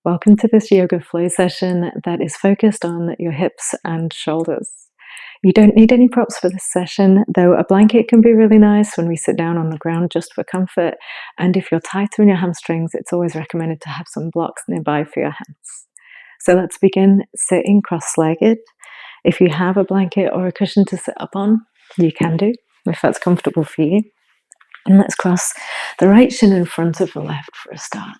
Welcome to this yoga flow session that is focused on your hips and shoulders. You don't need any props for this session, though a blanket can be really nice when we sit down on the ground just for comfort. And if you're tighter in your hamstrings, it's always recommended to have some blocks nearby for your hands. So let's begin sitting cross-legged. If you have a blanket or a cushion to sit up on, you can do, if that's comfortable for you. And let's cross the right shin in front of the left for a start.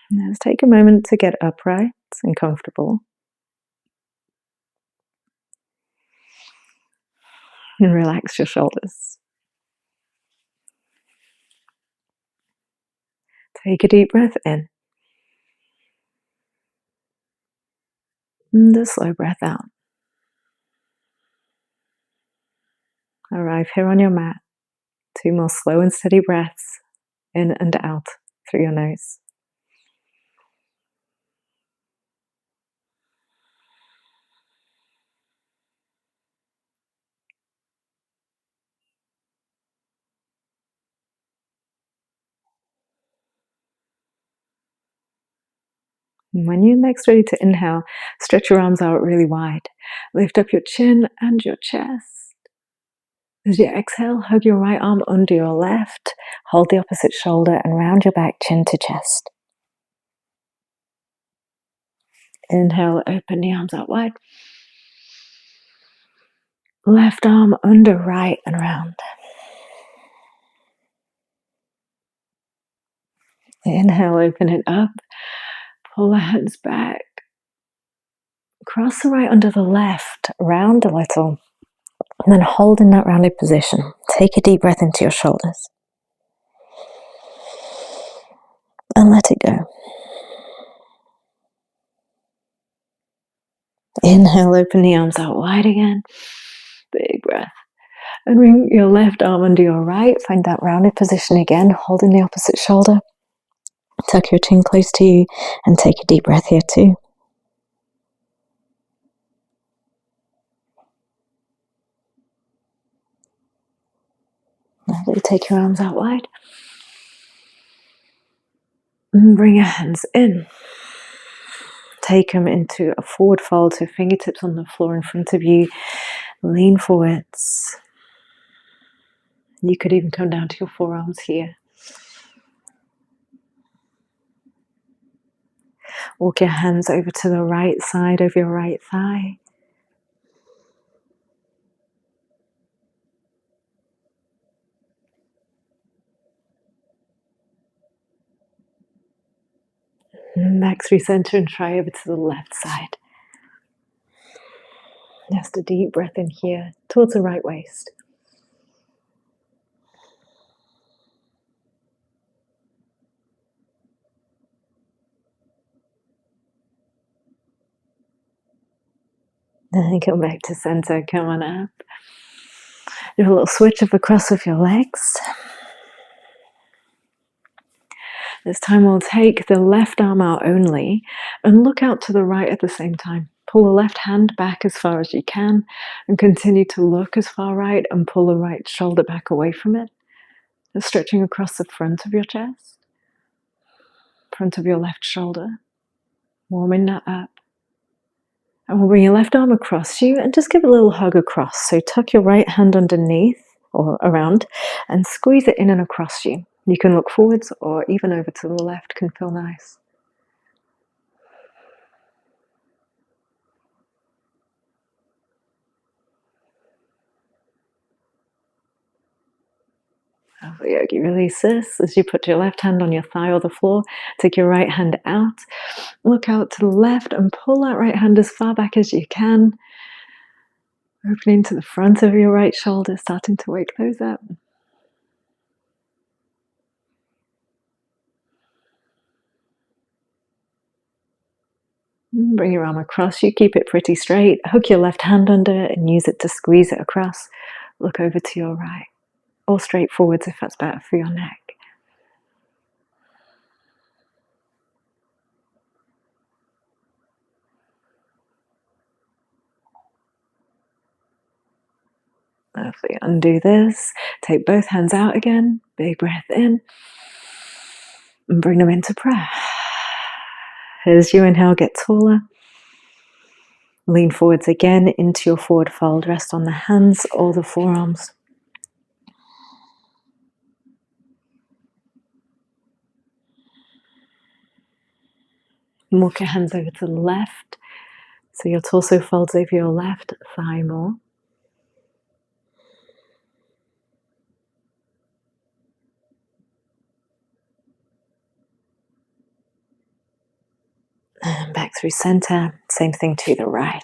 Now let's take a moment to get upright and comfortable. And relax your shoulders. Take a deep breath in. And a slow breath out. Arrive here on your mat. 2 more slow and steady breaths in and out through your nose. And when you're next ready to inhale, stretch your arms out really wide. Lift up your chin and your chest. As you exhale, hug your right arm under your left. Hold the opposite shoulder and round your back, chin to chest. Inhale, open the arms out wide. Left arm under right and round. Inhale, open it up. Pull the hands back. Cross the right under the left, round a little, and then hold in that rounded position. Take a deep breath into your shoulders. And let it go. Inhale, open the arms out wide again. Big breath. And bring your left arm under your right. Find that rounded position again, holding the opposite shoulder. Tuck your chin close to you and take a deep breath here too. Now take your arms out wide. And bring your hands in. Take them into a forward fold, so fingertips on the floor in front of you. Lean forwards. You could even come down to your forearms here. Walk your hands over to the right side of your right thigh. Next, recenter and try over to the left side. Just a deep breath in here, towards the right waist. And come back to center, come on up. Do a little switch up across with your legs. This time we'll take the left arm out only and look out to the right at the same time. Pull the left hand back as far as you can and continue to look as far right and pull the right shoulder back away from it. Just stretching across the front of your chest, front of your left shoulder, warming that up. And we'll bring your left arm across you and just give a little hug across. So tuck your right hand underneath or around and squeeze it in and across you. You can look forwards or even over to the left, can feel nice. Yogi, release this as you put your left hand on your thigh or the floor. Take your right hand out. Look out to the left and pull that right hand as far back as you can. Opening to the front of your right shoulder, starting to wake those up. Bring your arm across you, keep it pretty straight. Hook your left hand under it and use it to squeeze it across. Look over to your right, or straight forwards if that's better for your neck. Lovely. Undo this. Take both hands out again. Big breath in. And bring them into prayer. As you inhale, get taller. Lean forwards again into your forward fold. Rest on the hands or the forearms. Walk your hands over to the left. So your torso folds over your left thigh more. And back through center. Same thing to the right.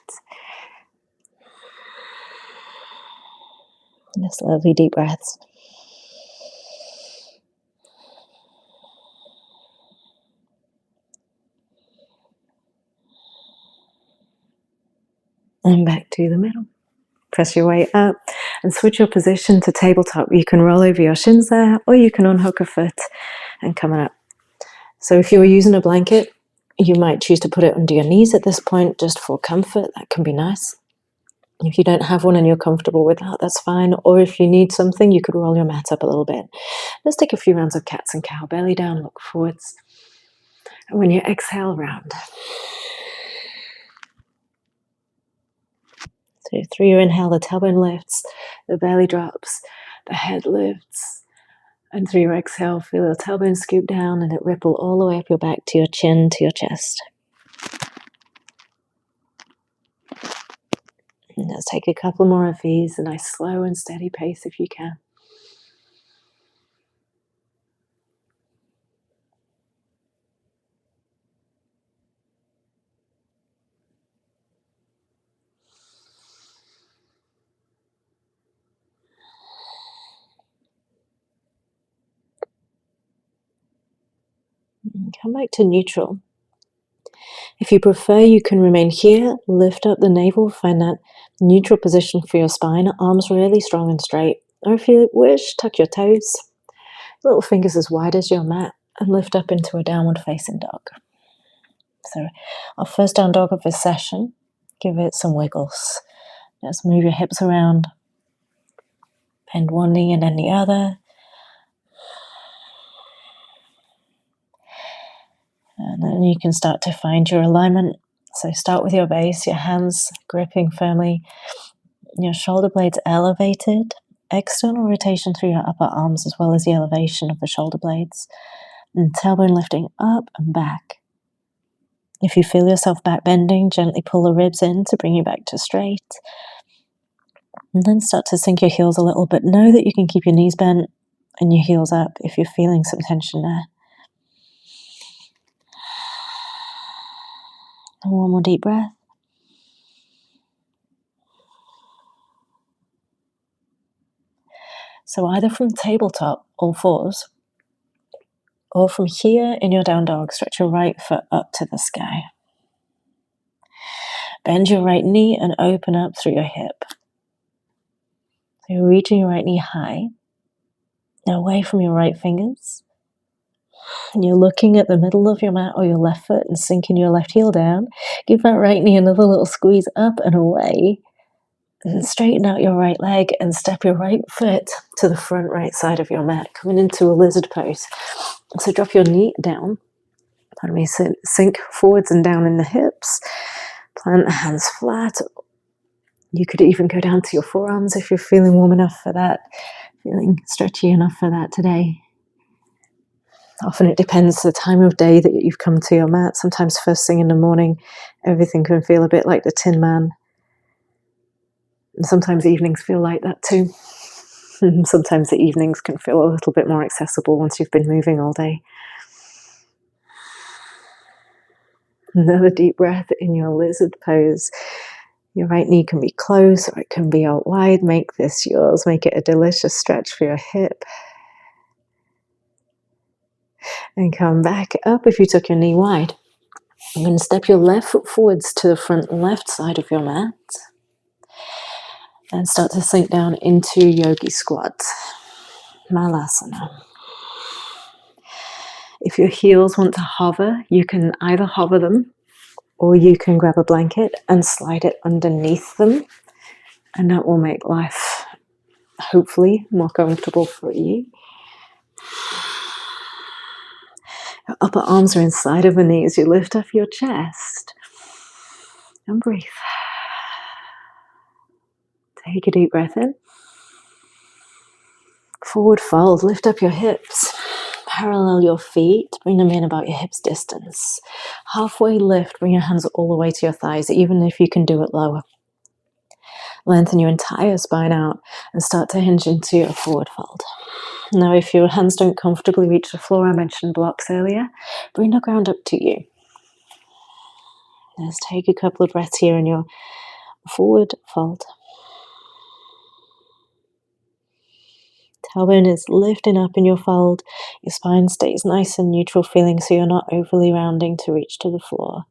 Just lovely deep breaths. And back to the middle. Press your way up and switch your position to tabletop. You can roll over your shins there, or you can unhook a foot and come up. So if you're using a blanket, you might choose to put it under your knees at this point, just for comfort. That can be nice. If you don't have one and you're comfortable with that, that's fine. Or if you need something, you could roll your mat up a little bit. Let's take a few rounds of cats and cow. Belly down, look forwards. And when you exhale, round. So through your inhale, the tailbone lifts, the belly drops, the head lifts. And through your exhale, feel the tailbone scoop down and it ripple all the way up your back to your chin, to your chest. And let's take a couple more of these, a nice slow and steady pace if you can. And come back to neutral. If you prefer, you can remain here, lift up the navel, find that neutral position for your spine, arms really strong and straight. Or if you wish, tuck your toes, little fingers as wide as your mat, and lift up into a downward facing dog. So our first down dog of this session, give it some wiggles. Just move your hips around, bend one knee and then the other. And then you can start to find your alignment. So start with your base, your hands gripping firmly, your shoulder blades elevated, external rotation through your upper arms as well as the elevation of the shoulder blades, and tailbone lifting up and back. If you feel yourself back bending, gently pull the ribs in to bring you back to straight. And then start to sink your heels a little, but know that you can keep your knees bent and your heels up if you're feeling some tension there. And one more deep breath. So either from tabletop, all fours, or from here in your down dog, stretch your right foot up to the sky. Bend your right knee and open up through your hip. So you're reaching your right knee high, away from your right fingers. And you're looking at the middle of your mat or your left foot and sinking your left heel down. Give that right knee another little squeeze up and away. And straighten out your right leg and step your right foot to the front right side of your mat, coming into a lizard pose. So drop your knee down. Pardon me, sink forwards and down in the hips. Plant the hands flat. You could even go down to your forearms if you're feeling warm enough for that, feeling stretchy enough for that today. Often it depends the time of day that you've come to your mat. Sometimes first thing in the morning, everything can feel a bit like the Tin Man. And sometimes evenings feel like that too. And sometimes the evenings can feel a little bit more accessible once you've been moving all day. Another deep breath in your lizard pose. Your right knee can be close or it can be out wide. Make this yours. Make it a delicious stretch for your hip. And come back up if you took your knee wide. You're going to step your left foot forwards to the front left side of your mat. And start to sink down into yogi squat. Malasana. If your heels want to hover, you can either hover them or you can grab a blanket and slide it underneath them. And that will make life hopefully more comfortable for you. Your upper arms are inside of the knees. You lift up your chest and breathe. Take a deep breath in. Forward fold, lift up your hips. Parallel your feet, bring them in about your hips distance. Halfway lift, bring your hands all the way to your thighs, even if you can do it lower. Lengthen your entire spine out and start to hinge into your forward fold. Now, if your hands don't comfortably reach the floor, I mentioned blocks earlier, bring the ground up to you. Let's take a couple of breaths here in your forward fold. Tailbone is lifting up in your fold. Your spine stays nice and neutral feeling, so you're not overly rounding to reach to the floor.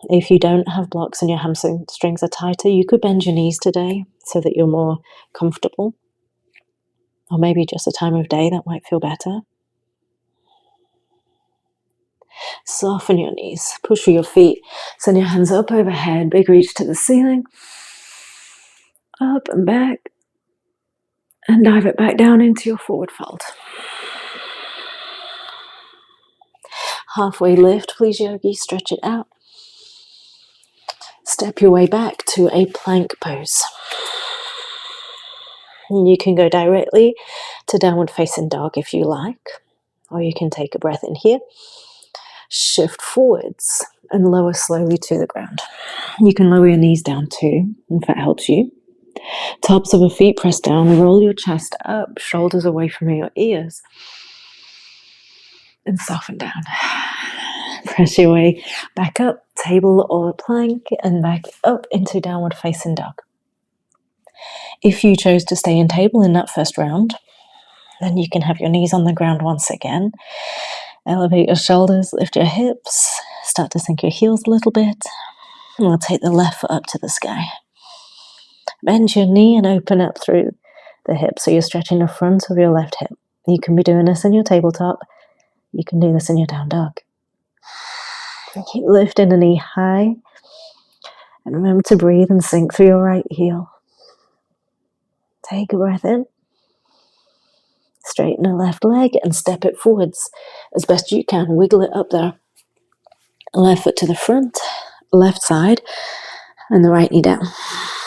If you don't have blocks and your hamstrings are tighter, you could bend your knees today so that you're more comfortable. Or maybe just a time of day that might feel better. Soften your knees, push through your feet, send your hands up overhead, big reach to the ceiling. Up and back. And dive it back down into your forward fold. Halfway lift, please yogi, stretch it out. Step your way back to a plank pose. And you can go directly to downward facing dog if you like, or you can take a breath in here, shift forwards and lower slowly to the ground. You can lower your knees down too, if that helps you. Tops of the feet press down, roll your chest up, shoulders away from your ears, and soften down. Press your way back up, table or plank, and back up into downward facing dog. If you chose to stay in table in that first round, then you can have your knees on the ground once again. Elevate your shoulders, lift your hips, start to sink your heels a little bit, and we'll take the left foot up to the sky. Bend your knee and open up through the hip, so you're stretching the front of your left hip. You can be doing this in your tabletop. You can do this in your down dog. Keep lifting the knee high. And remember to breathe and sink through your right heel. Take a breath in. Straighten the left leg and step it forwards as best you can. Wiggle it up there. Left foot to the front, left side, and the right knee down.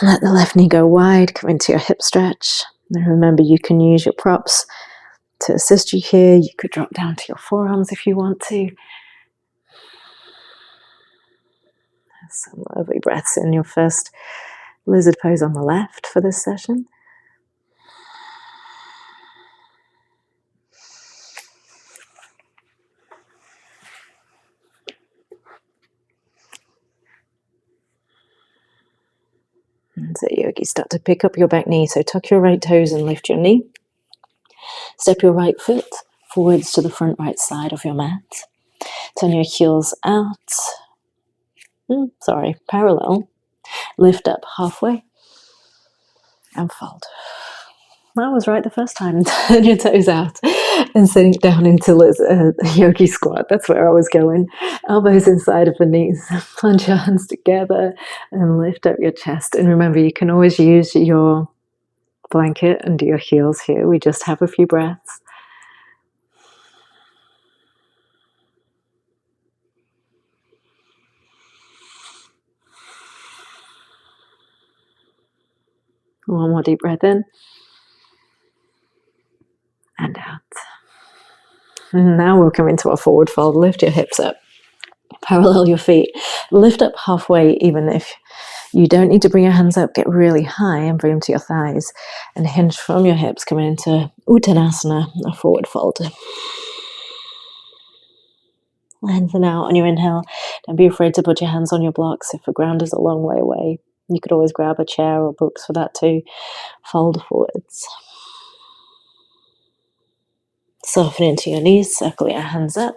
Let the left knee go wide, come into your hip stretch. And remember, you can use your props to assist you here. You could drop down to your forearms if you want to. Some lovely breaths in your first lizard pose on the left for this session. And so yogi, start to pick up your back knee. So tuck your right toes and lift your knee. Step your right foot forwards to the front right side of your mat. Turn your heels out. Parallel. Lift up halfway and fold. I was right the first time. Turn your toes out and sink down into yogi squat. That's where I was going. Elbows inside of the knees. Plunge your hands together and lift up your chest. And remember, you can always use your blanket under your heels here. We just have a few breaths. One more deep breath in and out. And now we'll come into a forward fold. Lift your hips up. Parallel your feet. Lift up halfway, even if you don't need to bring your hands up. Get really high and bring them to your thighs. And hinge from your hips, coming into Uttanasana, a forward fold. Lengthen out on your inhale. Don't be afraid to put your hands on your blocks if the ground is a long way away. You could always grab a chair or books for that too. Fold forwards. Soften into your knees, circle your hands up.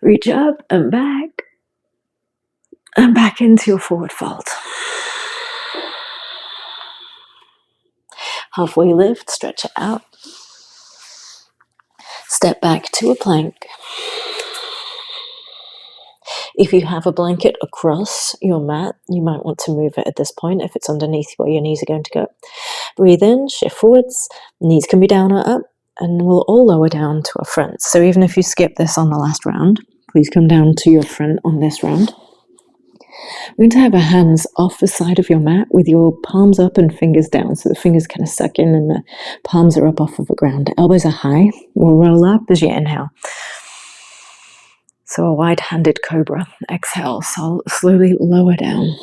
Reach up and back into your forward fold. Halfway lift, stretch it out. Step back to a plank. If you have a blanket across your mat, you might want to move it at this point if it's underneath where your knees are going to go. Breathe in, shift forwards, knees can be down or up, and we'll all lower down to our front. So even if you skip this on the last round, please come down to your front on this round. We're going to have our hands off the side of your mat with your palms up and fingers down. So the fingers kind of suck in and the palms are up off of the ground. Elbows are high. We'll roll up as you inhale. So a wide-handed cobra. Exhale, so slowly lower down.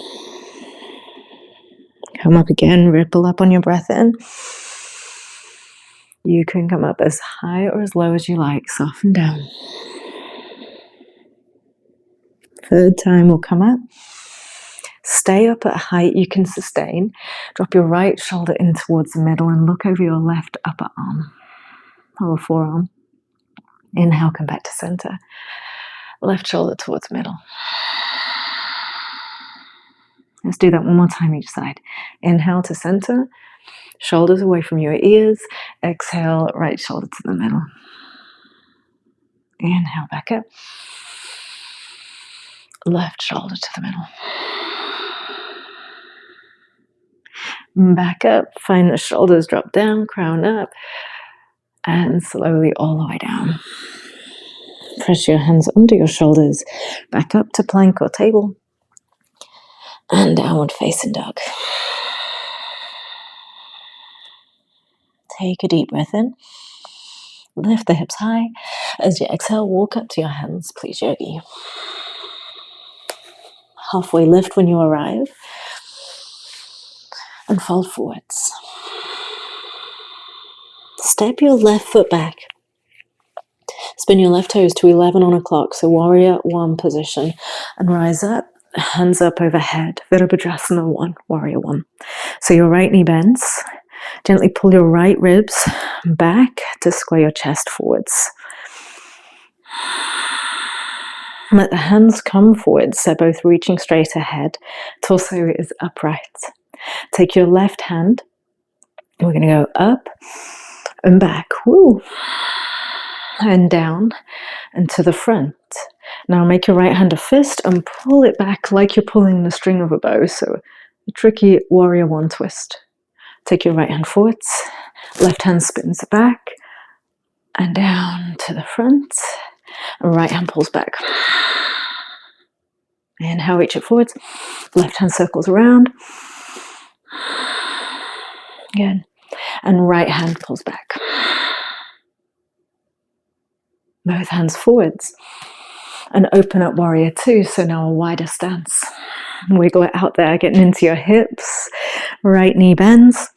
Come up again, ripple up on your breath in. You can come up as high or as low as you like. Soften down. Third time we'll come up. Stay up at a height you can sustain. Drop your right shoulder in towards the middle and look over your left upper arm or forearm. Inhale, come back to center. Left shoulder towards middle. Let's do that one more time each side. Inhale to center. Shoulders away from your ears. Exhale, right shoulder to the middle. Inhale, back up. Left shoulder to the middle. Back up, find the shoulders drop down, crown up, and slowly all the way down. Press your hands under your shoulders, back up to plank or table, and downward facing dog. Take a deep breath in. Lift the hips high. As you exhale, walk up to your hands, please yogi. Halfway lift when you arrive. And fold forwards. Step your left foot back. Spin your left toes to 11 on a clock, so warrior one position. And rise up, hands up overhead. Virabhadrasana 1, warrior 1. So your right knee bends. Gently pull your right ribs back to square your chest forwards. Let the hands come forwards, they're both reaching straight ahead. Torso is upright. Take your left hand. We're going to go up and back. Woo. And down and to the front. Now make your right hand a fist and pull it back like you're pulling the string of a bow. So a tricky warrior one twist. Take your right hand forwards. Left hand spins back and down to the front. And right hand pulls back. Inhale, reach it forwards. Left hand circles around. Good. And right hand pulls back. Both hands forwards. And open up warrior 2. So now a wider stance. Wiggle it out there, getting into your hips. Right knee bends.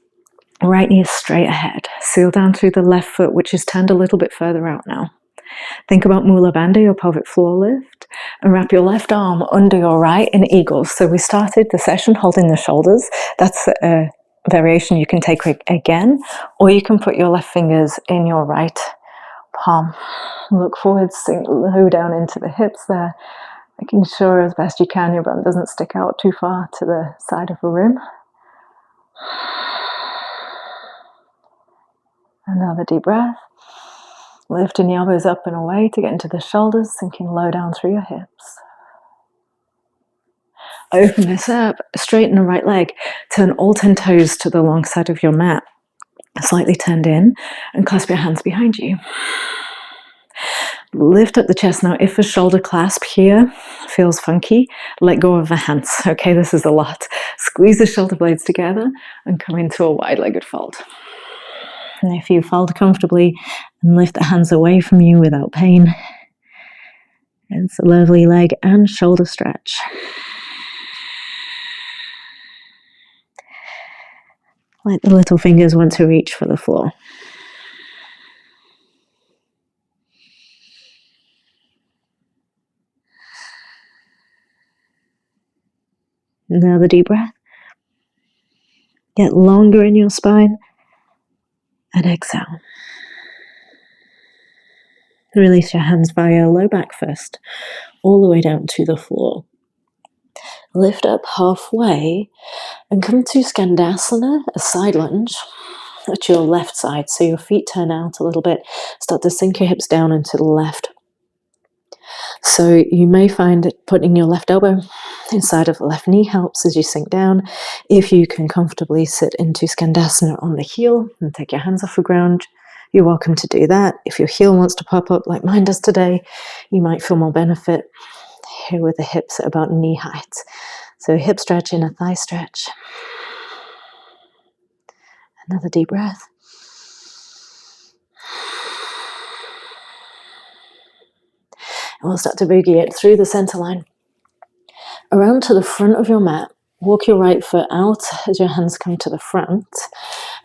Right knee is straight ahead. Seal down through the left foot, which is turned a little bit further out now. Think about Mula Bandha, your pelvic floor lift, and wrap your left arm under your right in eagles. So we started the session holding the shoulders. That's a variation you can take again, or you can put your left fingers in your right palm. Look forward, sink low down into the hips there, making sure as best you can your bum doesn't stick out too far to the side of the rim. Another deep breath. Lifting the elbows up and away to get into the shoulders, sinking low down through your hips. Open this up, straighten the right leg, turn all 10 toes to the long side of your mat, slightly turned in, and clasp your hands behind you. Lift up the chest. Now, if a shoulder clasp here feels funky, let go of the hands. Okay, this is a lot. Squeeze the shoulder blades together and come into a wide-legged fold. And if you fold comfortably and lift the hands away from you without pain, it's a lovely leg and shoulder stretch. Let the little fingers want to reach for the floor. Another deep breath. Get longer in your spine. And exhale. Release your hands via low back first, all the way down to the floor. Lift up halfway and come to Skandasana, a side lunge at your left side. So your feet turn out a little bit. Start to sink your hips down into the left. So you may find that putting your left elbow inside of the left knee helps as you sink down. If you can comfortably sit into Skandasana on the heel and take your hands off the ground, you're welcome to do that. If your heel wants to pop up like mine does today, you might feel more benefit here with the hips at about knee height. So hip stretch and a thigh stretch. Another deep breath. And we'll start to boogie it through the center line. Around to the front of your mat. Walk your right foot out as your hands come to the front.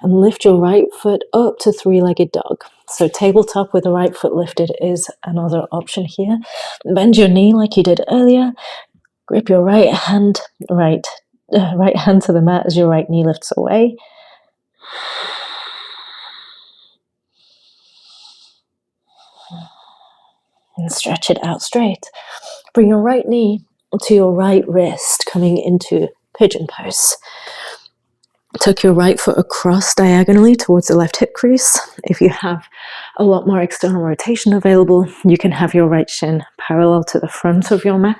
And lift your right foot up to three-legged dog. So tabletop with the right foot lifted is another option here. Bend your knee like you did earlier. Grip your right hand to the mat as your right knee lifts away. And stretch it out straight. Bring your right knee to your right wrist, coming into pigeon pose. Tuck your right foot across diagonally towards the left hip crease. If you have a lot more external rotation available, you can have your right shin parallel to the front of your mat,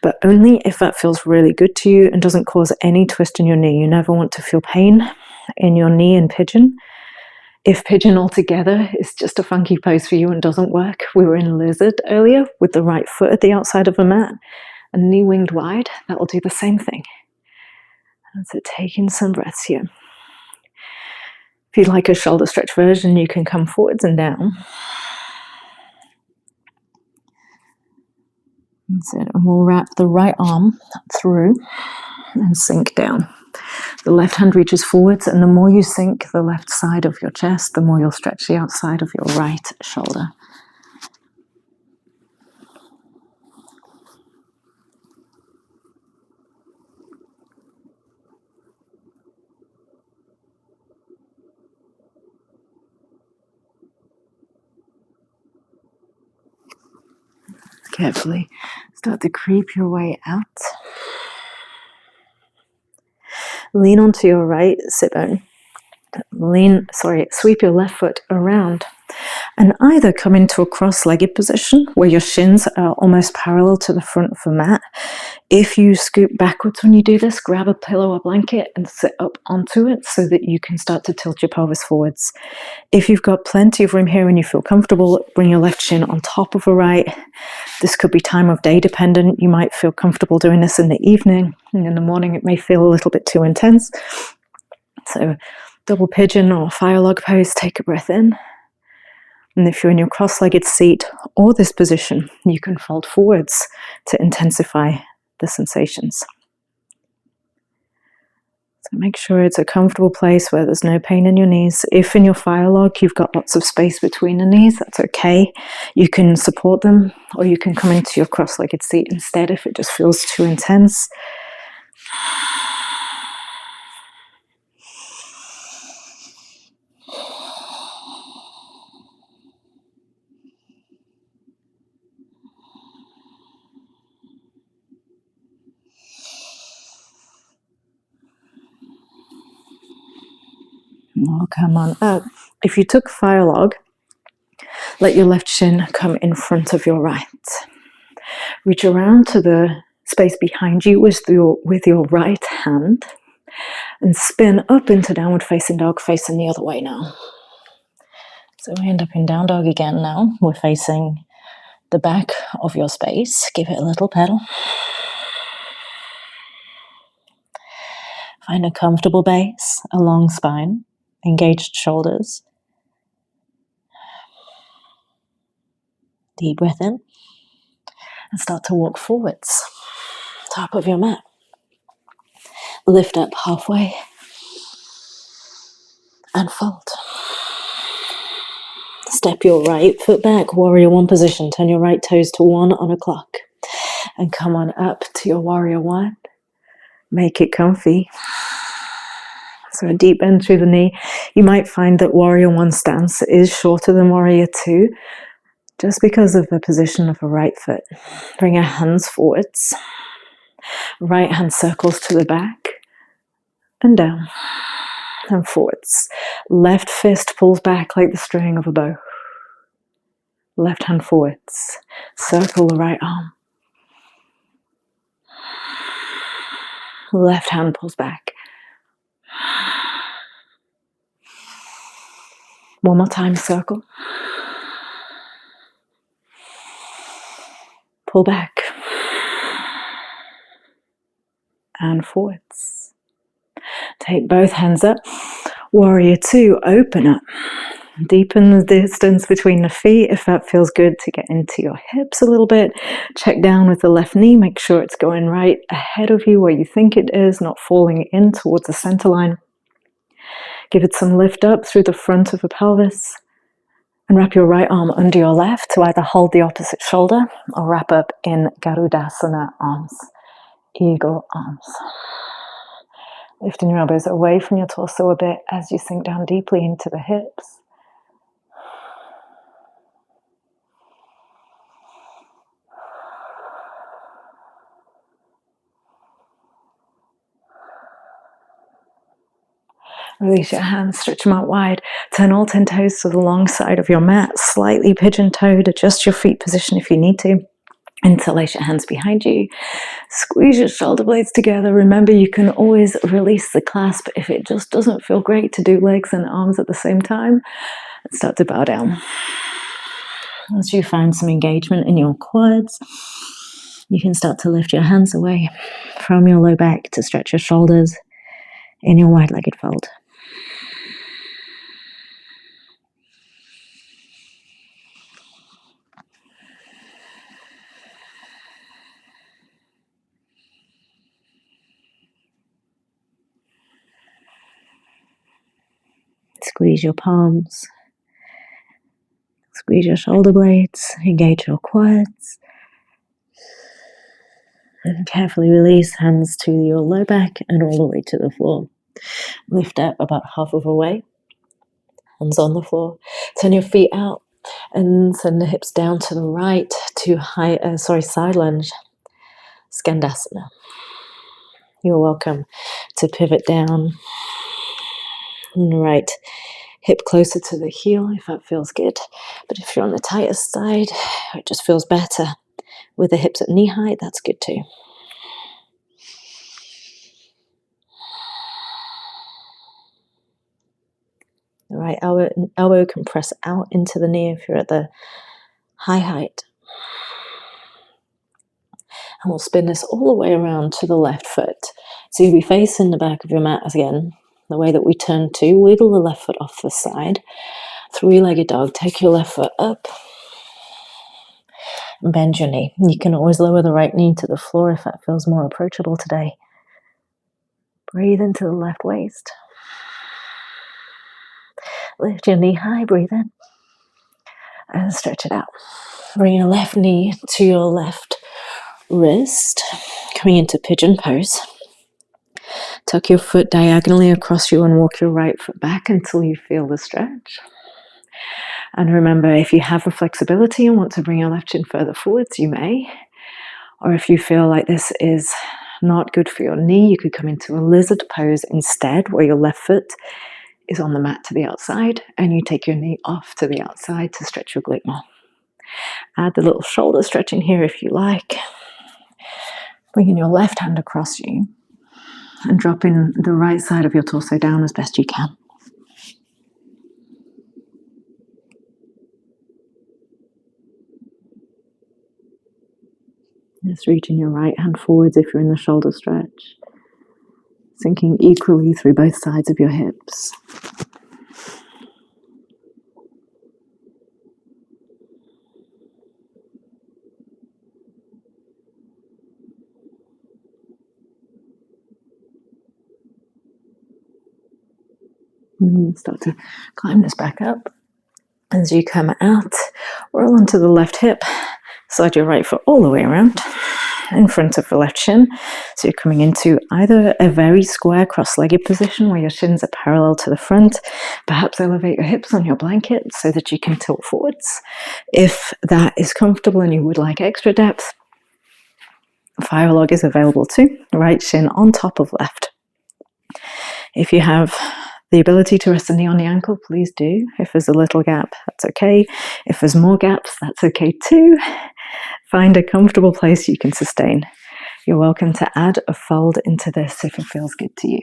but only if that feels really good to you and doesn't cause any twist in your knee. You never want to feel pain in your knee in pigeon. If pigeon altogether is just a funky pose for you and doesn't work, we were in lizard earlier with the right foot at the outside of the mat and knee winged wide. That will do the same thing. And so taking some breaths here. If you'd like a shoulder stretch version, you can come forwards and down. That's it. And we'll wrap the right arm through and sink down. The left hand reaches forwards, and the more you sink the left side of your chest, the more you'll stretch the outside of your right shoulder. Carefully start to creep your way out. Lean onto your right sit bone. Sweep your left foot around and either come into a cross-legged position where your shins are almost parallel to the front of the mat. If you scoop backwards when you do this, grab a pillow or blanket and sit up onto it so that you can start to tilt your pelvis forwards. If you've got plenty of room here and you feel comfortable, bring your left shin on top of the right. This could be time of day dependent. You might feel comfortable doing this in the evening, and in the morning it may feel a little bit too intense. So double pigeon or fire log pose, take a breath in. And if you're in your cross-legged seat or this position, you can fold forwards to intensify the sensations. So make sure it's a comfortable place where there's no pain in your knees. If in your fire log you've got lots of space between the knees, that's okay. You can support them, or you can come into your cross-legged seat instead if it just feels too intense. Oh, come on up. If you took fire log, let your left shin come in front of your right. Reach around to the space behind you with your right hand and spin up into downward facing dog, facing the other way now. So we end up in down dog again now. We're facing the back of your space. Give it a little pedal. Find a comfortable base, a long spine, engaged shoulders. Deep breath in and start to walk forwards. Top of your mat. Lift up halfway and fold. Step your right foot back, warrior one position. Turn your right toes to 1 on a clock. And come on up to your warrior one. Make it comfy. So a deep bend through the knee. You might find that warrior one stance is shorter than warrior two, just because of the position of the right foot. Bring your hands forwards. Right hand circles to the back and down and forwards. Left fist pulls back like the string of a bow. Left hand forwards. Circle the right arm. Left hand pulls back. One more time, circle. Pull back. And forwards. Take both hands up. Warrior two, open up. Deepen the distance between the feet if that feels good to get into your hips a little bit. Check down with the left knee. Make sure it's going right ahead of you where you think it is, not falling in towards the center line. Give it some lift up through the front of the pelvis. And wrap your right arm under your left to either hold the opposite shoulder or wrap up in Garudasana arms. Eagle arms. Lifting your elbows away from your torso a bit as you sink down deeply into the hips. Release your hands, stretch them out wide. Turn all 10 toes to the long side of your mat. Slightly pigeon-toed. Adjust your feet position if you need to. Interlace your hands behind you. Squeeze your shoulder blades together. Remember, you can always release the clasp if it just doesn't feel great to do legs and arms at the same time. And start to bow down. Once you find some engagement in your quads, you can start to lift your hands away from your low back to stretch your shoulders in your wide-legged fold. Squeeze your palms, squeeze your shoulder blades, engage your quads, and carefully release hands to your low back and all the way to the floor. Lift up about half of the way, hands on the floor. Turn your feet out and send the hips down to the right to side lunge, Skandasana. You're welcome to pivot down and right hip closer to the heel if that feels good. But if you're on the tightest side, it just feels better with the hips at knee height, that's good too. The right elbow can press out into the knee if you're at the high height. And we'll spin this all the way around to the left foot. So you'll be facing the back of your mat again, the way that we turn to. Wiggle the left foot off the side. Three-legged dog. Take your left foot up. And bend your knee. You can always lower the right knee to the floor if that feels more approachable today. Breathe into the left waist. Lift your knee high, breathe in. And stretch it out. Bring your left knee to your left wrist. Coming into pigeon pose. Tuck your foot diagonally across you and walk your right foot back until you feel the stretch. And remember, if you have the flexibility and want to bring your left shin further forwards, you may. Or if you feel like this is not good for your knee, you could come into a lizard pose instead, where your left foot is on the mat to the outside and you take your knee off to the outside to stretch your glute more. Add the little shoulder stretch in here if you like. Bringing your left hand across you and dropping the right side of your torso down as best you can. Just reaching your right hand forwards if you're in the shoulder stretch. Sinking equally through both sides of your hips. And start to climb this back up. As you come out, roll onto the left hip. Slide your right foot all the way around in front of the left shin. So you're coming into either a very square cross-legged position where your shins are parallel to the front. Perhaps elevate your hips on your blanket so that you can tilt forwards. If that is comfortable and you would like extra depth, fire log is available too. Right shin on top of left. If you have the ability to rest a knee on the ankle, please do. If there's a little gap, that's okay. If there's more gaps, that's okay too. Find a comfortable place you can sustain. You're welcome to add a fold into this if it feels good to you.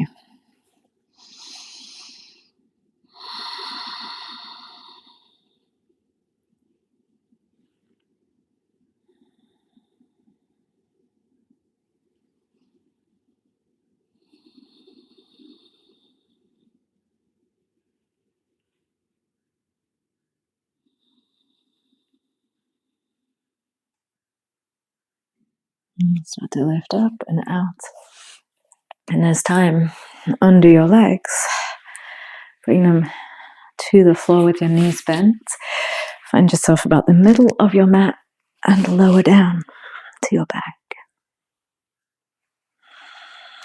Start to lift up and out. And as time, under your legs, bring them to the floor with your knees bent. Find yourself about the middle of your mat and lower down to your back.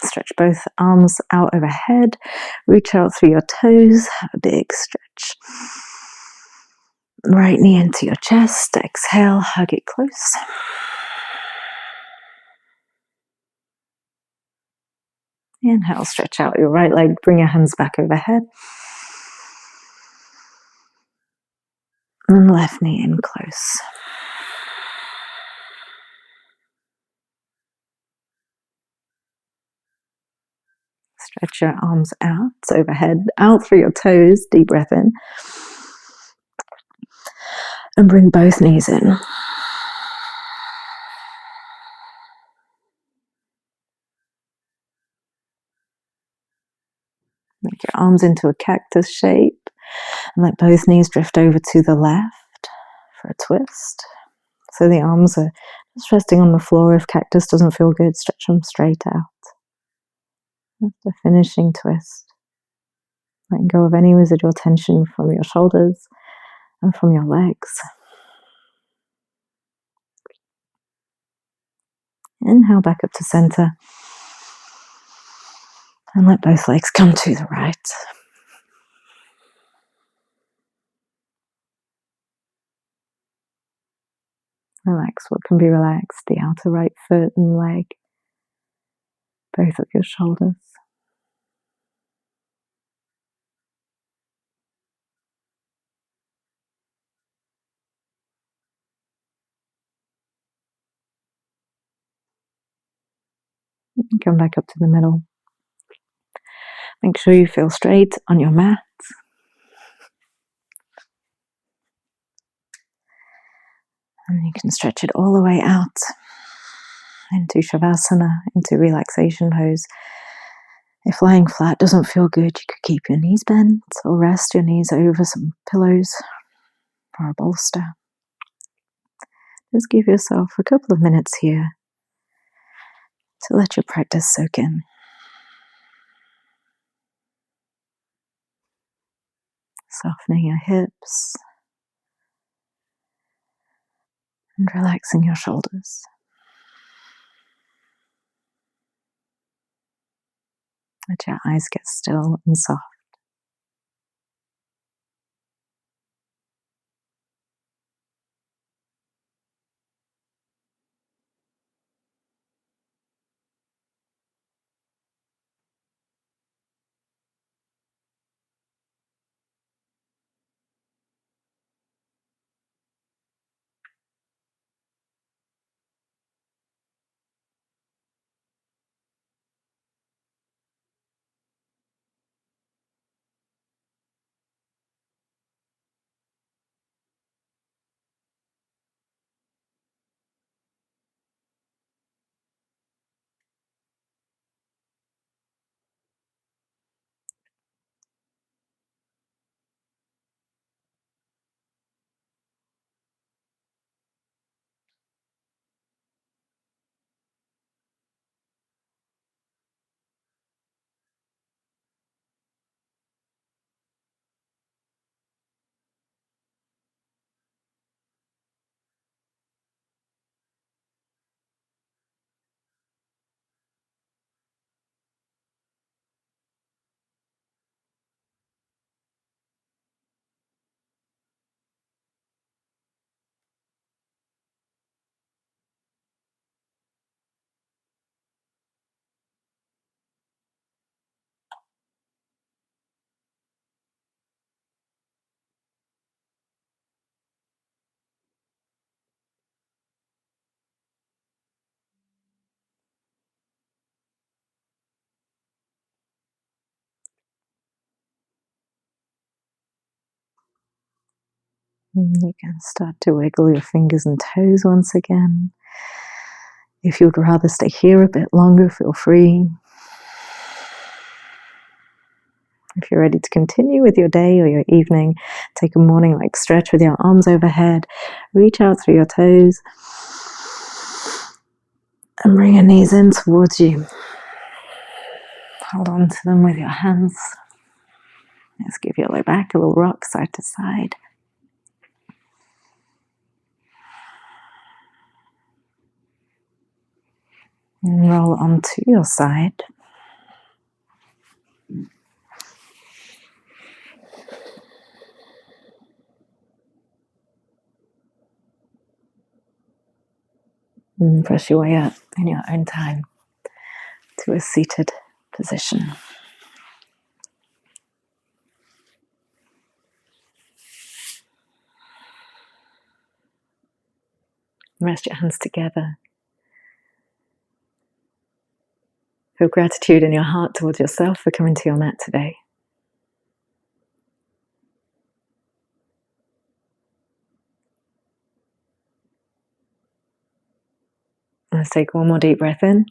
Stretch both arms out overhead. Reach out through your toes. Have a big stretch. Right knee into your chest. Exhale, hug it close. Inhale, stretch out your right leg. Bring your hands back overhead. And left knee in close. Stretch your arms out overhead, out through your toes. Deep breath in. And bring both knees in. Make your arms into a cactus shape. And let both knees drift over to the left for a twist. So the arms are just resting on the floor. If cactus doesn't feel good, stretch them straight out. That's the finishing twist. Letting go of any residual tension from your shoulders and from your legs. Inhale back up to center. And let both legs come to the right. Relax what can be relaxed. The outer right foot and leg. Both of your shoulders. Come back up to the middle. Make sure you feel straight on your mat. And you can stretch it all the way out into Savasana, into relaxation pose. If lying flat doesn't feel good, you could keep your knees bent or rest your knees over some pillows or a bolster. Just give yourself a couple of minutes here to let your practice soak in. Softening your hips and relaxing your shoulders. Let your eyes get still and soft. You can start to wiggle your fingers and toes once again. If you'd rather stay here a bit longer, feel free. If you're ready to continue with your day or your evening, take a morning like stretch with your arms overhead. Reach out through your toes and bring your knees in towards you. Hold on to them with your hands. Let's give your low back a little rock side to side. And roll onto your side. And press your way up in your own time to a seated position. Rest your hands together. Feel gratitude in your heart towards yourself for coming to your mat today. Let's take one more deep breath in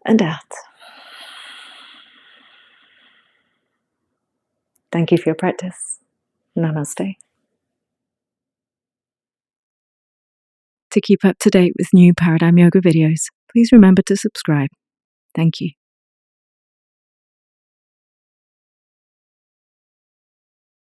and out. Thank you for your practice. Namaste. To keep up to date with new Paradigm Yoga videos, please remember to subscribe. Thank you.